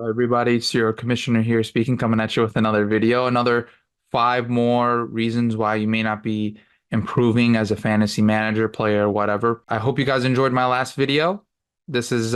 Everybody, it's your commissioner here speaking, coming at you with another video, another five more reasons why you may not be improving as a fantasy manager, player, whatever. I hope you guys enjoyed my last video. This is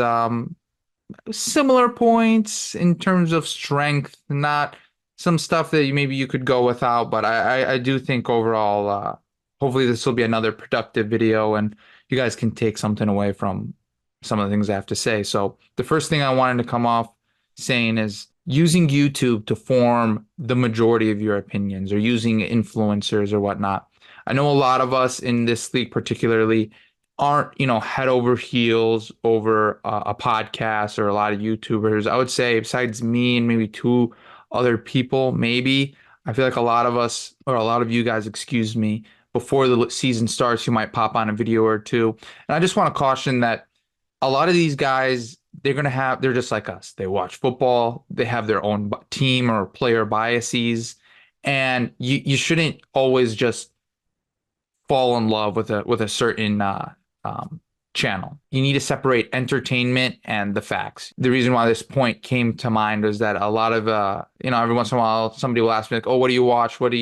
similar points in terms of strength, not some stuff that maybe you could go without, but I do think overall, hopefully this will be another productive video and you guys can take something away from some of the things I have to say. So the first thing I wanted to come off saying is using YouTube to form the majority of your opinions or using influencers or whatnot. I know a lot of us in this league particularly aren't, head over heels over a podcast or a lot of YouTubers. I would say besides me and maybe two other people, maybe I feel like a lot of us or a lot of you guys, excuse me, before the season starts, you might pop on a video or two. And I just want to caution that a lot of these guys, they're just like us. They watch football, they have their own team or player biases, and you shouldn't always just fall in love with a certain channel. You need to separate entertainment and the facts. The reason why this point came to mind is that a lot of every once in a while somebody will ask me like, "Oh, what do you watch? What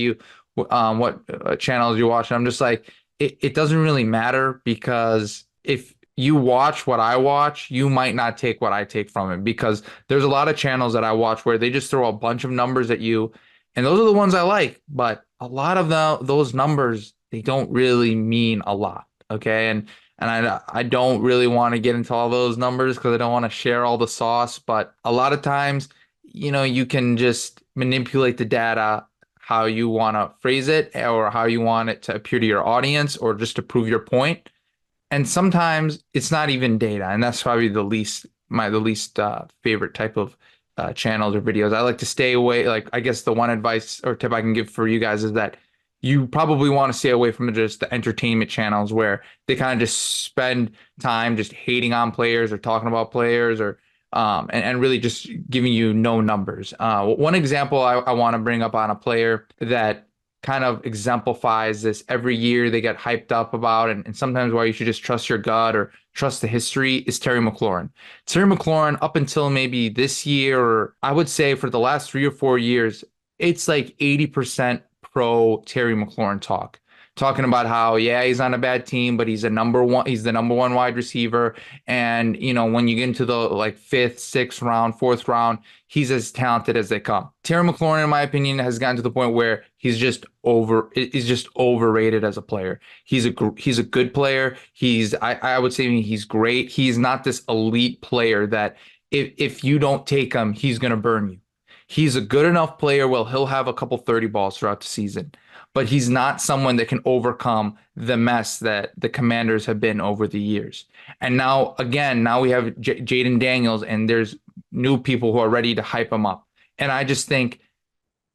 channels do you watch?" And I'm just like, it doesn't really matter because if you watch what I watch, you might not take what I take from it because there's a lot of channels that I watch where they just throw a bunch of numbers at you, and those are the ones I like. But a lot of those numbers, they don't really mean a lot. Okay. And I don't really want to get into all those numbers because I don't want to share all the sauce. But a lot of times, you can just manipulate the data how you want to phrase it or how you want it to appear to your audience or just to prove your point. And sometimes it's not even data, and that's probably the least favorite type of channels or videos. I like to stay away. Like I guess the one advice or tip I can give for you guys is that you probably want to stay away from just the entertainment channels where they kind of just spend time just hating on players or talking about players or and really just giving you no numbers. One example I want to bring up on a player that kind of exemplifies this every year they get hyped up about and sometimes why you should just trust your gut or trust the history is Terry McLaurin. Terry McLaurin up until maybe this year or I would say for the last 3 or 4 years, it's like 80% pro Terry McLaurin talking about how yeah he's on a bad team but he's the number one wide receiver and when you get into the like fifth, sixth round, fourth round, he's as talented as they come. Terry McLaurin, in my opinion, has gotten to the point where he's just overrated as a player. He's a good player. I would say he's great. He's not this elite player that if you don't take him, he's gonna burn you. He's a good enough player. Well, he'll have a couple 30 balls throughout the season, but he's not someone that can overcome the mess that the Commanders have been over the years. And now, again, now we have Jaden Daniels, and there's new people who are ready to hype him up. And I just think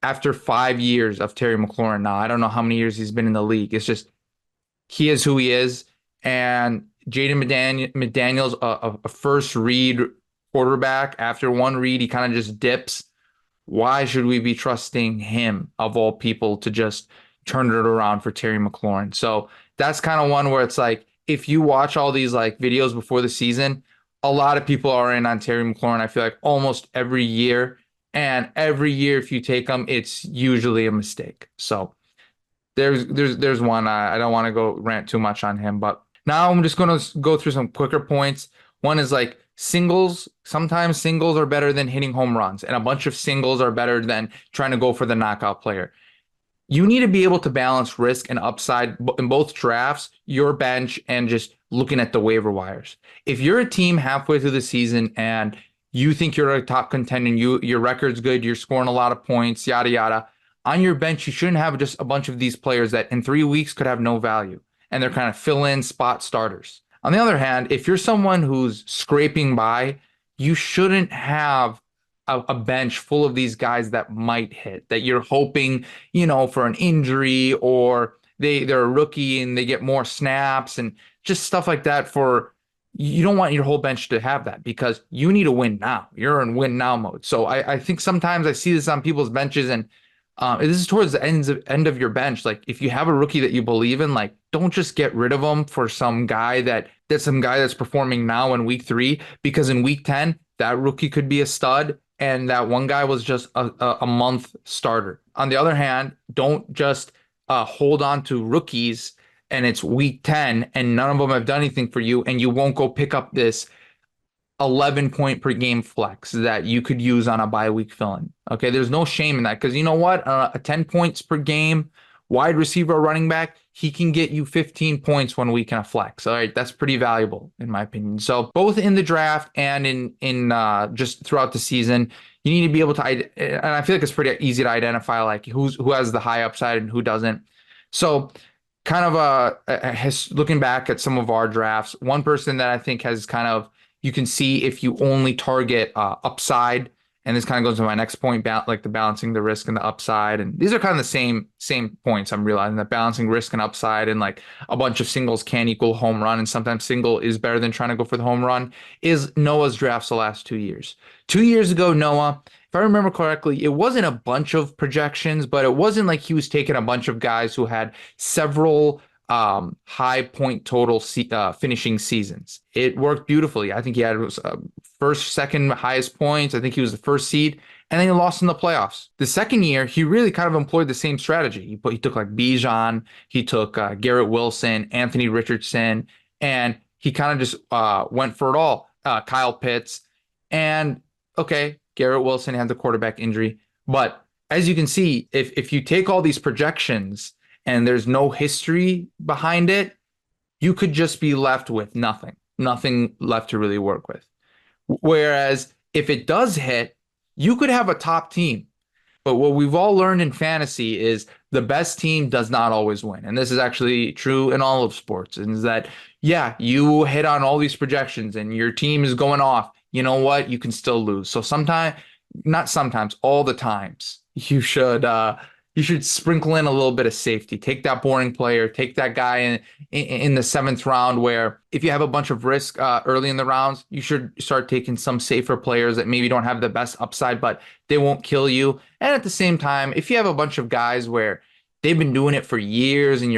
after 5 years of Terry McLaurin now, I don't know how many years he's been in the league. It's just he is who he is. And Jaden McDaniels, a first read quarterback, after one read, he kind of just dips. Why should we be trusting him of all people to just turn it around for Terry McLaurin? So that's kind of one where it's like if you watch all these like videos before the season, a lot of people are in on Terry McLaurin. I feel like almost every year, and every year if you take him, it's usually a mistake. So there's one. I don't want to go rant too much on him, but now I'm just going to go through some quicker points. One is like singles. Sometimes singles are better than hitting home runs, and a bunch of singles are better than trying to go for the knockout player. You need to be able to balance risk and upside in both drafts, your bench, and just looking at the waiver wires. If you're a team halfway through the season and you think you're a top contender, and your record's good, you're scoring a lot of points, yada yada, on your bench, you shouldn't have just a bunch of these players that in 3 weeks could have no value, and they're kind of fill-in spot starters. On the other hand, if you're someone who's scraping by, you shouldn't have a bench full of these guys that might hit, that you're hoping, for an injury or they're a rookie and they get more snaps and just stuff like that. You don't want your whole bench to have that because you need to win now. You're in win now mode. So I think sometimes I see this on people's benches and this is towards the end of your bench. Like if you have a rookie that you believe in, like don't just get rid of them for some guy that's performing now in week 3 because in week 10 that rookie could be a stud and that one guy was just a month starter. On the other hand, don't just hold on to rookies and it's week 10 and none of them have done anything for you, and you won't go pick up this 11 point per game flex that you could use on a bye week fill-in. Okay, there's no shame in that, because you know what? A 10 points per game wide receiver or running back, he can get you 15 points 1 week in a flex. All right, that's pretty valuable in my opinion. So both in the draft and in just throughout the season, you need to be able to, and I feel like it's pretty easy to identify like who has the high upside and who doesn't. So kind of looking back at some of our drafts, one person that I think has kind of, you can see if you only target upside, and this kind of goes to my next point, like the balancing the risk and the upside. And these are kind of the same points. I'm realizing that balancing risk and upside, and like a bunch of singles can equal home run, and sometimes single is better than trying to go for the home run, is Noah's drafts the last 2 years. 2 years ago, Noah, if I remember correctly, it wasn't a bunch of projections, but it wasn't like he was taking a bunch of guys who had several high point total finishing seasons. It worked beautifully. I think he had first, second highest points. I think he was the first seed, and then he lost in the playoffs. The second year, he really kind of employed the same strategy. He took like Bijan, he took Garrett Wilson, Anthony Richardson, and he kind of just went for it all. Kyle Pitts, and okay, Garrett Wilson had the quarterback injury, but as you can see, if you take all these projections and there's no history behind it, you could just be left with nothing left to really work with. Whereas if it does hit, you could have a top team. But what we've all learned in fantasy is the best team does not always win. And this is actually true in all of sports. And is that, yeah, you hit on all these projections and your team is going off. You know what? You can still lose. So not sometimes, all the times, you should sprinkle in a little bit of safety. Take that boring player, take that guy in the 7th round, where if you have a bunch of risk early in the rounds, you should start taking some safer players that maybe don't have the best upside, but they won't kill you. And at the same time, if you have a bunch of guys where they've been doing it for years and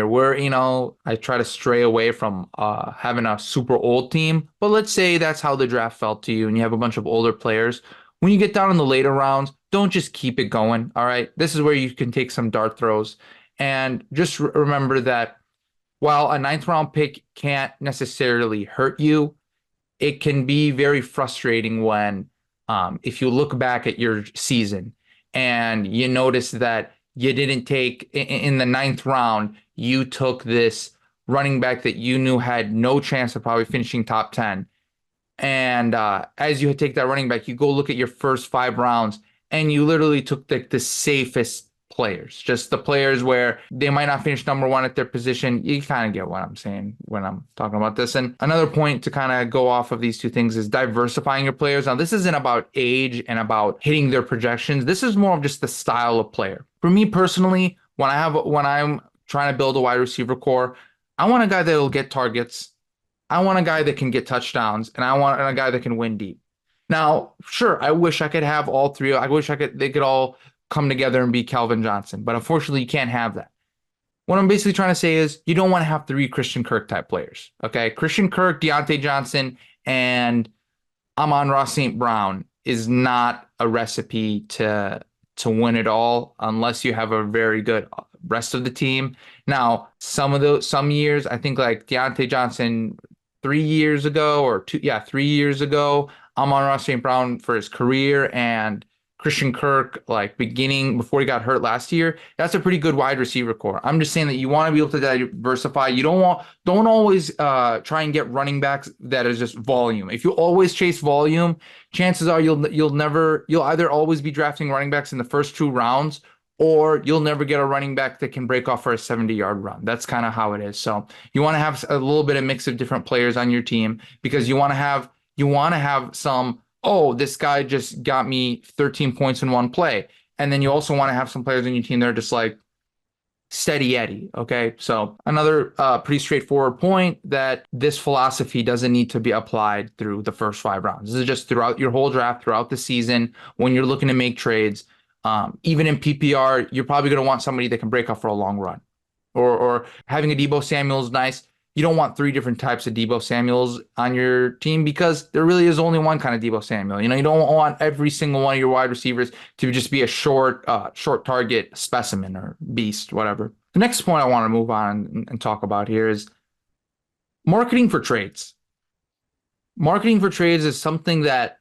I try to stray away from having a super old team, but let's say that's how the draft felt to you and you have a bunch of older players. When you get down in the later rounds, don't just keep it going. All right. This is where you can take some dart throws. And just remember that while a 9th round pick can't necessarily hurt you, it can be very frustrating when, if you look back at your season and you notice that you didn't take in the 9th round, you took this running back that you knew had no chance of probably finishing top 10. And as you take that running back, you go look at your first 5 rounds and you literally took the safest players, just the players where they might not finish number 1 at their position. You kind of get what I'm saying when I'm talking about this. And another point to kind of go off of these two things is diversifying your players. Now, this isn't about age and about hitting their projections. This is more of just the style of player. For me personally, when I'm trying to build a wide receiver core, I want a guy that will get targets. I want a guy that can get touchdowns, and I want a guy that can win deep. Now, sure, I wish I could have all three. I wish they could all come together and be Calvin Johnson, but unfortunately, you can't have that. What I'm basically trying to say is you don't want to have 3 Christian Kirk type players. Okay, Christian Kirk, Deontay Johnson, and Amon-Ra St. Brown is not a recipe to win it all unless you have a very good rest of the team. Now, some years, I think like Deontay Johnson 3 years ago or 3 years ago, Amon-Ra St. Brown for his career, and Christian Kirk before he got hurt last year. That's a pretty good wide receiver core. I'm just saying that you want to be able to diversify. You don't always try and get running backs that is just volume. If you always chase volume, chances are you'll either always be drafting running backs in the first 2 rounds, or you'll never get a running back that can break off for a 70-yard run. That's kind of how it is. So you want to have a little bit of mix of different players on your team, because you want to have some, oh, this guy just got me 13 points in one play. And then you also want to have some players on your team that are just like steady Eddie. Okay. So another pretty straightforward point, that this philosophy doesn't need to be applied through the first 5 rounds. This is just throughout your whole draft, throughout the season, when you're looking to make trades. Even in PPR, you're probably going to want somebody that can break off for a long run, or having a Deebo Samuel is nice. you don't want three different types of Deebo Samuels on your team because there really is only one kind of Deebo Samuel. You don't want every single one of your wide receivers to just be a short target specimen or beast, whatever. The next point I want to move on and talk about here is marketing for trades. Marketing for trades is something that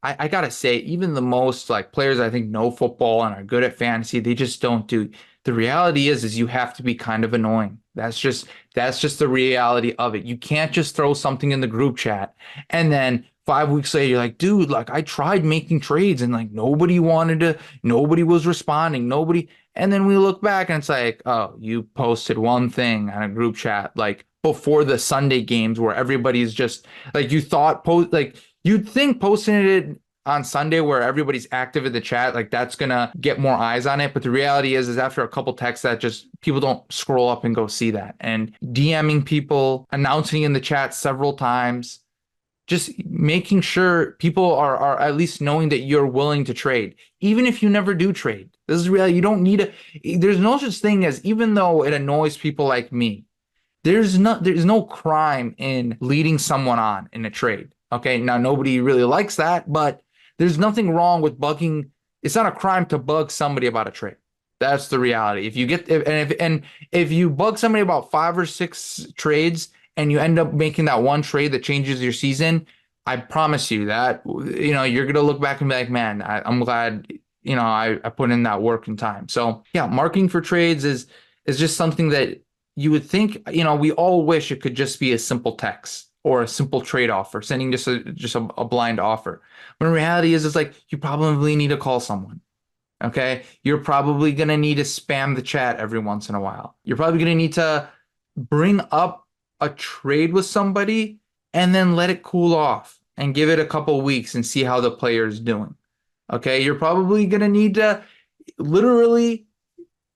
I gotta say, even the most like players I think know football and are good at fantasy, they just don't do. The reality is you have to be kind of annoying. That's just the reality of it. You can't just throw something in the group chat and then 5 weeks later you're like, dude, like I tried making trades and like nobody was responding, nobody. And then we look back and it's like, oh, you posted one thing on a group chat like before the Sunday games where everybody's just like you thought post like you'd think posting it on Sunday where everybody's active in the chat, like that's gonna get more eyes on it. But the reality is after a couple texts that just people don't scroll up and go see that. And DMing people, announcing in the chat several times, just making sure people are at least knowing that you're willing to trade, even if you never do trade. This is reality. You don't need there's no such thing as, even though it annoys people like me, there's no crime in leading someone on in a trade. Okay, now nobody really likes that, but there's nothing wrong with bugging. It's not a crime to bug somebody about a trade. That's the reality. If you bug somebody about 5 or 6 trades and you end up making that one trade that changes your season, I promise you that you're gonna look back and be like, man, I'm glad I put in that work and time. So yeah, marketing for trades is just something that you would think, we all wish it could just be a simple text or a simple trade offer, sending just a blind offer. But in reality is, it's like you probably need to call someone. Okay. You're probably going to need to spam the chat every once in a while. You're probably going to need to bring up a trade with somebody and then let it cool off and give it a couple weeks and see how the player is doing. Okay. You're probably going to need to literally,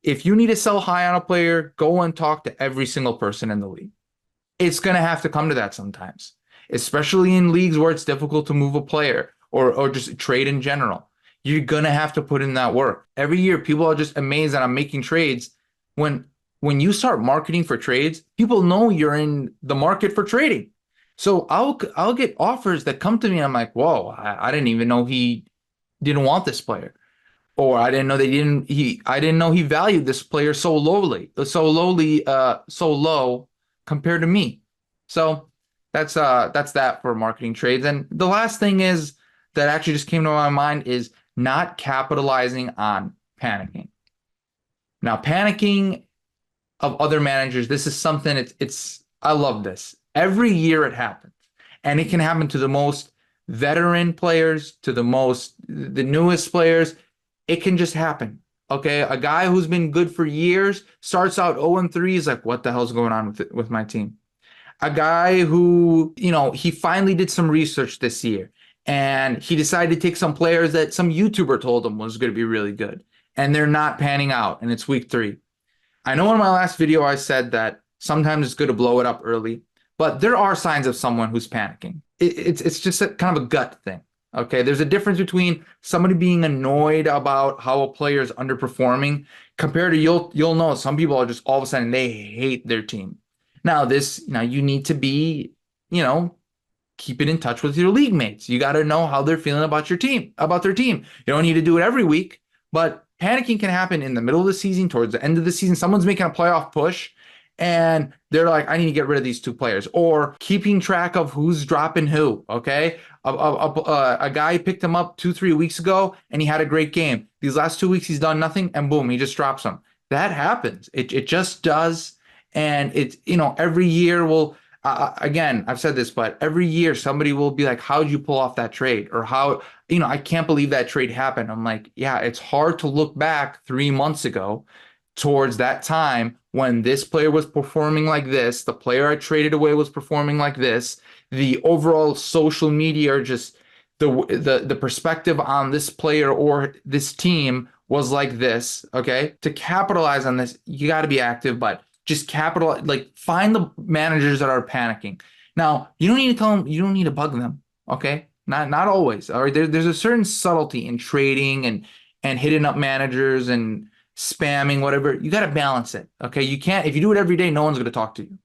if you need to sell high on a player, go and talk to every single person in the league. It's going to have to come to that sometimes, especially in leagues where it's difficult to move a player or just trade in general. You're going to have to put in that work. Every year, people are just amazed that I'm making trades. When you start marketing for trades, people know you're in the market for trading. So I'll get offers that come to me. I'm like, whoa, I didn't even know he didn't want this player. Or I didn't know I didn't know he valued this player so low compared to me. So that's that for marketing trades. And the last thing is that actually just came to my mind is not capitalizing on panicking. Now, panicking of other managers, this is something I love this. Every year it happens. And it can happen to the most veteran players, to the newest players. It can just happen. Okay, a guy who's been good for years starts out 0-3, is like, what the hell's going on with my team? A guy who, he finally did some research this year and he decided to take some players that some YouTuber told him was going to be really good and they're not panning out and it's week 3. I know in my last video I said that sometimes it's good to blow it up early, but there are signs of someone who's panicking. It's just a kind of a gut thing. Okay, there's a difference between somebody being annoyed about how a player is underperforming compared to you'll know some people are just all of a sudden they hate their team. Now you need to be, keep it in touch with your league mates. You got to know how they're feeling about their team. You don't need to do it every week, but panicking can happen in the middle of the season, towards the end of the season. Someone's making a playoff push and they're like, I need to get rid of these 2 players, or keeping track of who's dropping who. Okay. A guy picked him up 2-3 weeks ago and he had a great game. These last 2 weeks, he's done nothing and boom, he just drops him. That happens. It just does. And it's, every year again, I've said this, but every year somebody will be like, how'd you pull off that trade? Or how, I can't believe that trade happened. I'm like, yeah, it's hard to look back 3 months ago towards that time when this player was performing like this, the player I traded away was performing like this, the overall social media or just the perspective on this player or this team was like this. Okay, to capitalize on this, you got to be active, but just find the managers that are panicking. Now, you don't need to tell them, you don't need to bug them. Okay, not always. All right, there's a certain subtlety in trading and hitting up managers and spamming, whatever. You got to balance it. Okay, you can't, if you do it every day, no one's going to talk to you.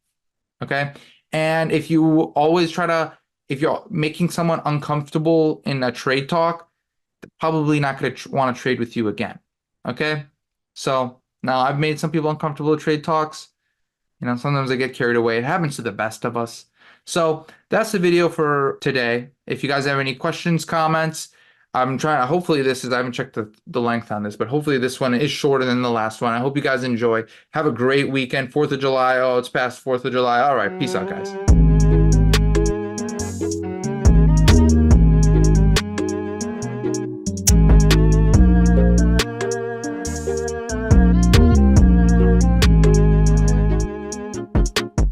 Okay. And if you always try to, if you're making someone uncomfortable in a trade talk, they're probably not going to want to trade with you again. Okay. So now I've made some people uncomfortable with trade talks. You know, sometimes they get carried away. It happens to the best of us. So that's the video for today. If you guys have any questions, comments, I'm trying to, hopefully this is, I haven't checked the length on this, but hopefully this one is shorter than the last one. I hope you guys enjoy. Have a great weekend. 4th of July. Oh, it's past 4th of July. All right. Peace out, guys.